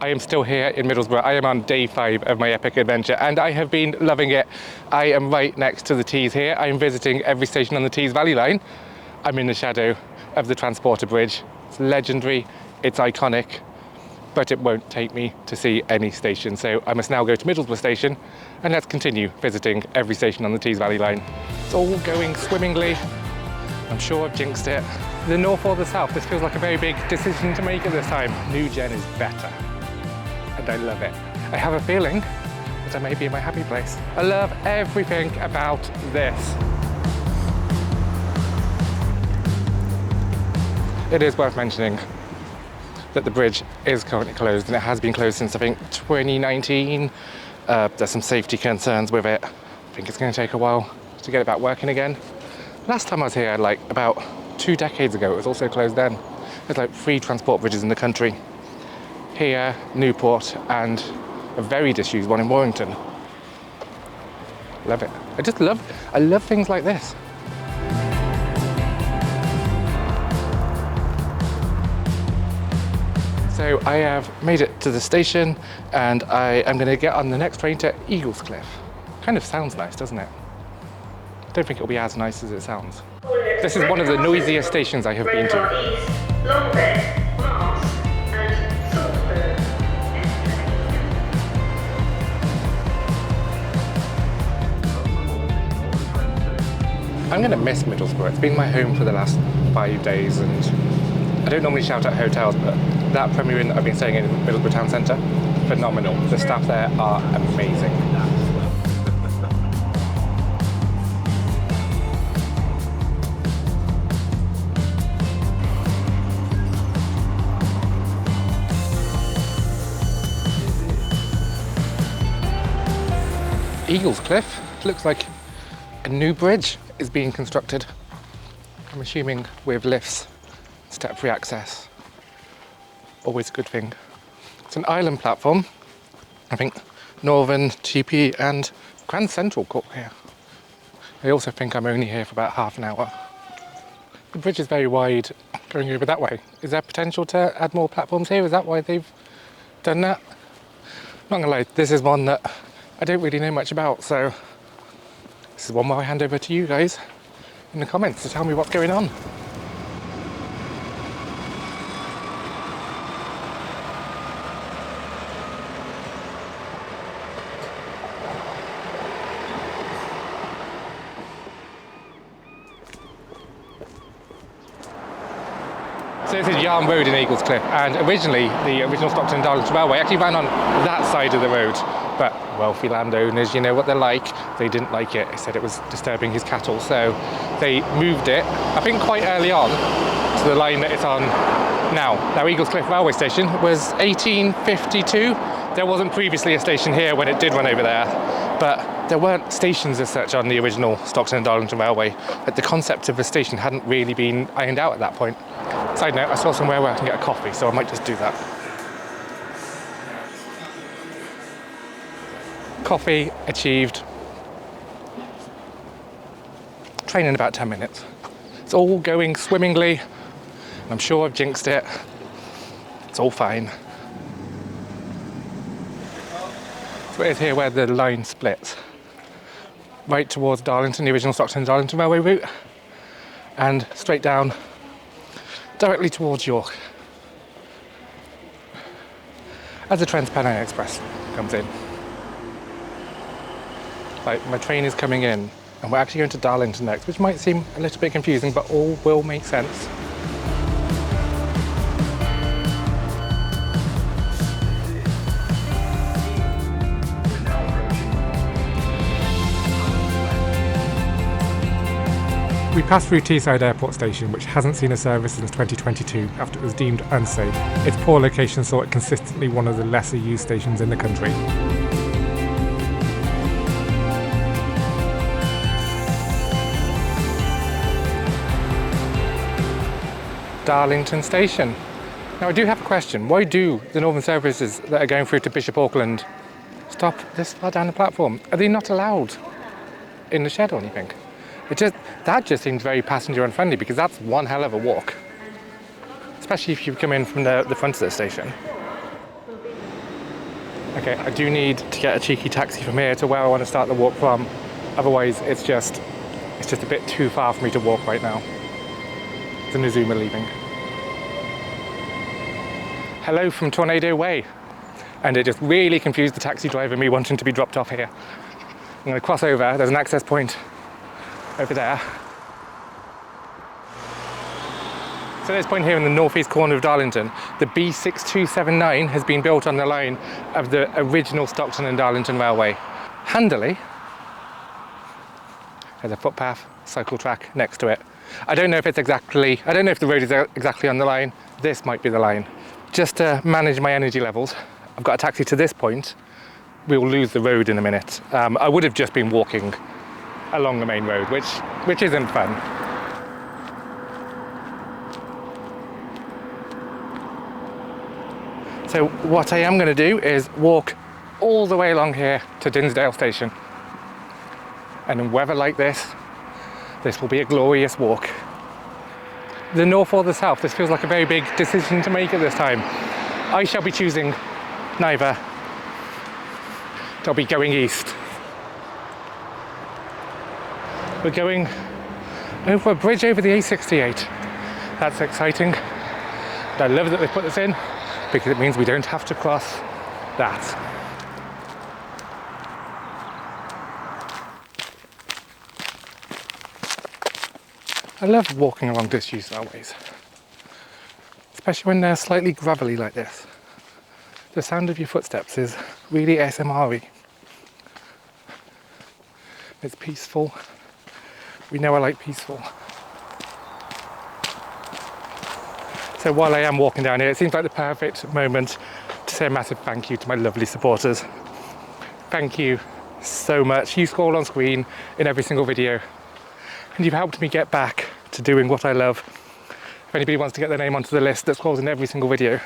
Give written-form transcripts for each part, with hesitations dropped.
I am still here in Middlesbrough. I am on day 5 of my epic adventure and I have been loving it. I am right next to the Tees here. I am visiting every station on the Tees Valley line. I'm in the shadow of the Transporter Bridge. It's legendary, it's iconic, but it won't take me to see any station. So I must now go to Middlesbrough station and let's continue visiting every station on the Tees Valley line. It's all going swimmingly. I'm sure I've jinxed it. The north or the south, this feels like a very big decision to make at this time. New gen is better, and I love it. I have a feeling that I may be in my happy place. I love everything about this. It is worth mentioning that the bridge is currently closed, and it has been closed since I think 2019. There's some safety concerns with it. I think it's going to take a while to get it back working again. Last time I was here, like about 2 decades ago, it was also closed then. There's like 3 transport bridges in the country. Here, Newport, and a very disused one in Warrington. Love it. I love things like this. So I have made it to the station and I am going to get on the next train to Eaglescliffe. Kind of sounds nice, doesn't it? I don't think it'll be as nice as it sounds. This is one of the noisiest stations I have been to. I'm going to miss Middlesbrough. It's been my home for the last 5 days and I don't normally shout at hotels, but that Premier Inn that I've been staying in Middlesbrough Town Centre, phenomenal. The staff there are amazing. Eaglescliffe looks like a new bridge is being constructed. I'm assuming with lifts, step-free access. Always a good thing. It's an island platform. I think Northern, TP and Grand Central Court here. I also think I'm only here for about half an hour. The bridge is very wide going over that way. Is there potential to add more platforms here? Is that why they've done that? Not gonna lie, this is one that I don't really know much about, so this is one where I hand over to you guys in the comments to tell me what's going on. So this is Yarm Road in Eaglescliffe, and originally the original Stockton and Darlington Railway actually ran on that side of the road, but wealthy landowners, you know what they're like, they didn't like it. They said it was disturbing his cattle, so they moved it, I think quite early on, to the line that it's on now. Now Eaglescliffe Railway Station was 1852. There wasn't previously a station here when it did run over there, but there weren't stations as such on the original Stockton and Darlington Railway. But the concept of a station hadn't really been ironed out at that point. Side note, I saw somewhere where I can get a coffee, so I might just do that. Coffee achieved. Train in about 10 minutes. It's all going swimmingly. I'm sure I've jinxed it. It's all fine. So it is here where the line splits. Right towards Darlington, the original Stockton and Darlington Railway route, and straight down directly towards York as the Trans-Pennine Express comes in. Right, my train is coming in and we're actually going to Darlington next, which might seem a little bit confusing, but all will make sense. We passed through Teesside Airport Station, which hasn't seen a service since 2022 after it was deemed unsafe. Its poor location saw it consistently one of the lesser used stations in the country. Darlington Station. Now I do have a question. Why do the northern services that are going through to Bishop Auckland stop this far down the platform? Are they not allowed in the shed or anything? That just seems very passenger unfriendly, because that's one hell of a walk. Especially if you come in from the front of the station. Okay, I do need to get a cheeky taxi from here to where I want to start the walk from. Otherwise, it's just a bit too far for me to walk right now. It's an Azuma leaving. Hello from Tornado Way. And it just really confused the taxi driver, me wanting to be dropped off here. I'm going to cross over. There's an access point over there. So this point here in the northeast corner of Darlington, the B6279 has been built on the line of the original Stockton and Darlington Railway. Handily, there's a footpath, cycle track next to it. I don't know if the road is exactly on the line. This might be the line. Just to manage my energy levels, I've got a taxi to this point. We'll lose the road in a minute. I would have just been walking along the main road, which isn't fun. So what I am going to do is walk all the way along here to Dinsdale station. And in weather like this will be a glorious walk. The north or the south, this feels like a very big decision to make at this time. I shall be choosing neither. I'll be going east. We're going over a bridge over the A68. That's exciting. And I love that they put this in, because it means we don't have to cross that. I love walking along disused railways, especially when they're slightly gravelly like this. The sound of your footsteps is really ASMR-y. It's peaceful. We know I like peaceful. So while I am walking down here, it seems like the perfect moment to say a massive thank you to my lovely supporters. Thank you so much. You scroll on screen in every single video, and you've helped me get back to doing what I love. If anybody wants to get their name onto the list that scrolls in every single video,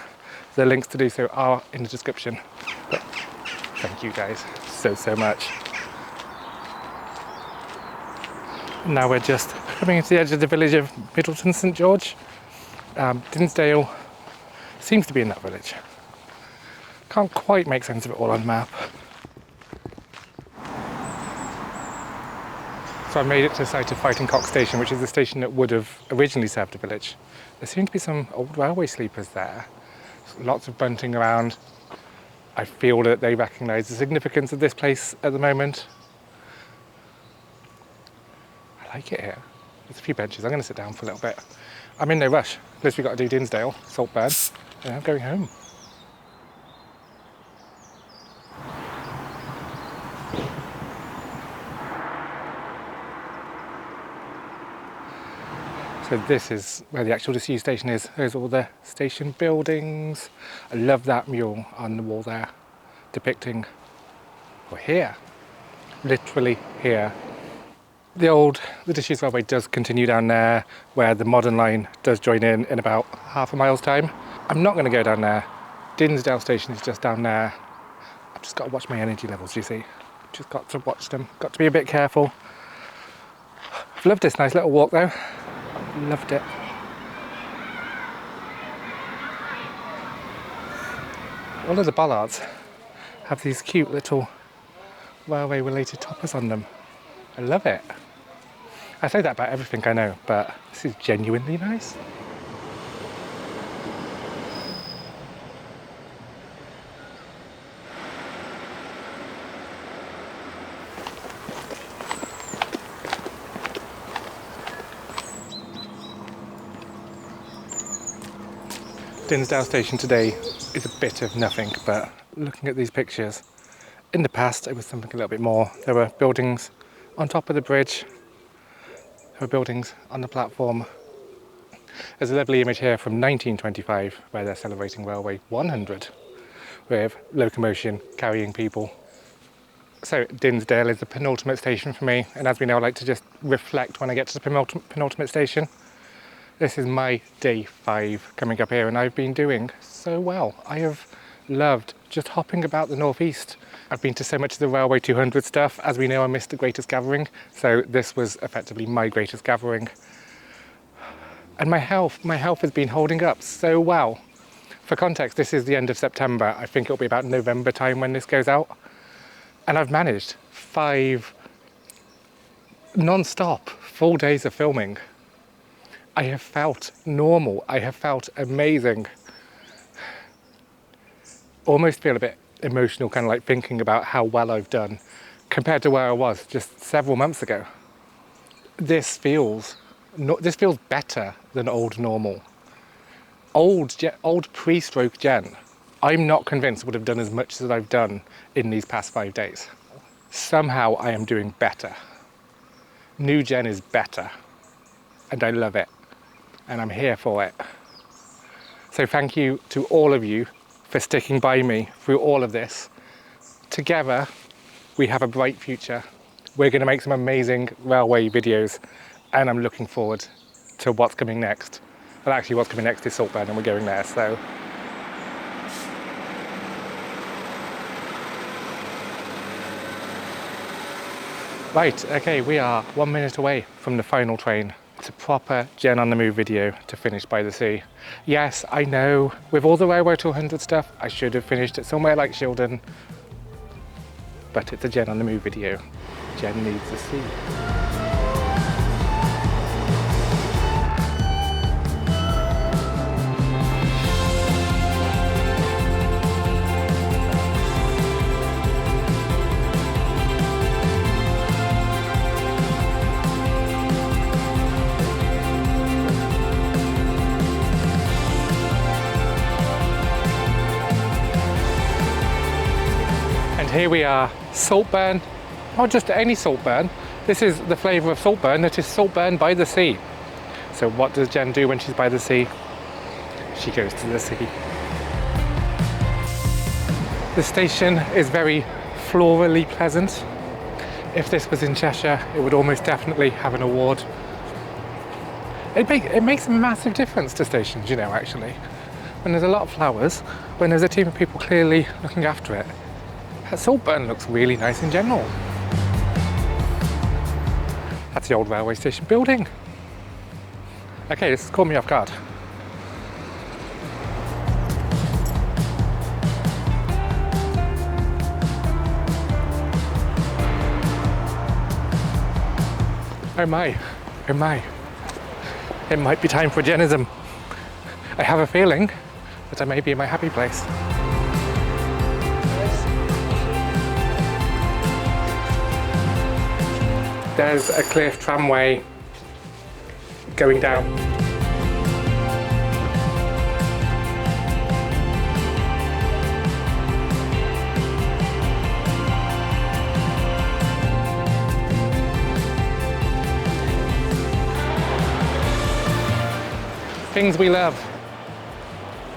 the links to do so are in the description. But thank you guys so much. Now we're just coming into the edge of the village of Middleton St George. Dinsdale seems to be in that village. Can't quite make sense of it all on the map. So I made it to the site of Fighting Cock Station, which is the station that would have originally served the village. There seem to be some old railway sleepers there. Lots of bunting around. I feel that they recognise the significance of this place at the moment. I like it here. There's a few benches. I'm going to sit down for a little bit. I'm in no rush. At we've got to do Dinsdale, Saltburn, and I'm going home. So this is where the actual disused station is. There's all the station buildings. I love that mural on the wall there, depicting, we're here, literally here. The disused railway does continue down there, where the modern line does join in about half a mile's time. I'm not going to go down there. Dinsdale station is just down there. I've just got to watch my energy levels, you see. Just got to watch them. Got to be a bit careful. I've loved this nice little walk though. Loved it. All of the bollards have these cute little railway related toppers on them. I love it. I say that about everything I know, but this is genuinely nice. Dinsdale station today is a bit of nothing, but looking at these pictures, in the past it was something a little bit more. There were buildings on top of the bridge, there were buildings on the platform. There's a lovely image here from 1925 where they're celebrating Railway 100 with locomotion carrying people. So Dinsdale is the penultimate station for me, and as we know, I like to just reflect when I get to the penultimate station. This is my day 5 coming up here, and I've been doing so well. I have loved just hopping about the northeast. I've been to so much of the Railway 200 stuff. As we know, I missed the Greatest Gathering, so this was effectively my Greatest Gathering. And my health has been holding up so well. For context, this is the end of September. I think it'll be about November time when this goes out. And I've managed 5 non-stop full days of filming. I have felt normal. I have felt amazing. Almost feel a bit emotional, kind of like thinking about how well I've done compared to where I was just several months ago. This feels better than old normal. Old pre-stroke Jen, I'm not convinced would have done as much as I've done in these past 5 days. Somehow I am doing better. New Jen is better, and I love it, and I'm here for it. So thank you to all of you for sticking by me through all of this. Together, we have a bright future. We're going to make some amazing railway videos, and I'm looking forward to what's coming next. Well, actually, what's coming next is Saltburn, and we're going there, so. Right, okay, we are 1 minute away from the final train. It's a proper Jen on the Move video to finish by the sea. Yes, I know, with all the Railway to 100 stuff, I should have finished it somewhere like Shildon. But it's a Jen on the Move video. Jen needs the sea. Here we are, Saltburn, not just any Saltburn, this is the flavour of Saltburn, it is Saltburn by the sea. So what does Jen do when she's by the sea? She goes to the sea. The station is very florally pleasant. If this was in Cheshire, it would almost definitely have an award. It makes a massive difference to stations, you know, actually. When there's a lot of flowers, when there's a team of people clearly looking after it, Saltburn looks really nice in general. That's the old railway station building. Okay, this has caught me off guard. Oh my, oh my. It might be time for Jenism. I have a feeling that I may be in my happy place. There's a cliff tramway going down. Things we love.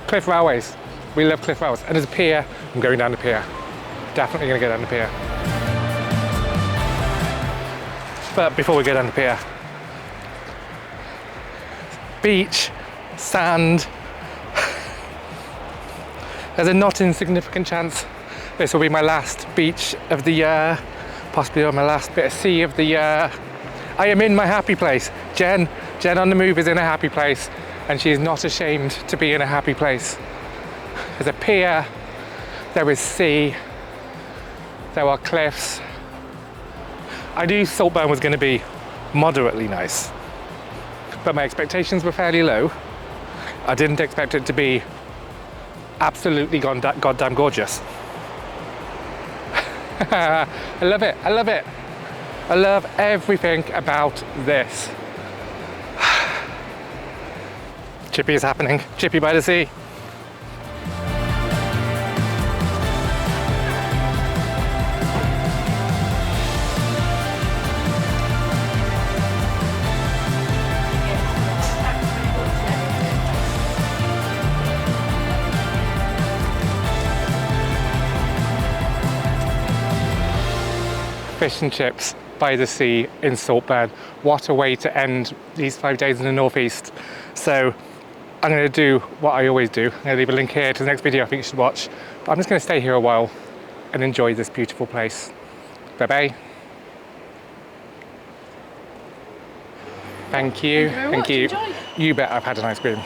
Cliff railways. We love cliff railways. And there's a pier. I'm going down the pier. Definitely going to go down the pier. But before we go down the pier, beach, sand. There's a not insignificant chance this will be my last beach of the year, possibly my last bit of sea of the year. I am in my happy place. Jen on the Move is in a happy place, and she is not ashamed to be in a happy place. There's a pier, there is sea, there are cliffs. I knew Saltburn was going to be moderately nice, but my expectations were fairly low. I didn't expect it to be absolutely goddamn gorgeous. I love it, I love it. I love everything about this. Chippy is happening, Chippy by the sea. Fish and chips by the sea in Saltburn. What a way to end these 5 days in the northeast. So I'm going to do what I always do. I'm going to leave a link here to the next video I think you should watch. But I'm just going to stay here a while and enjoy this beautiful place. Bye bye. Thank you. Thank you. You bet I've had an ice cream.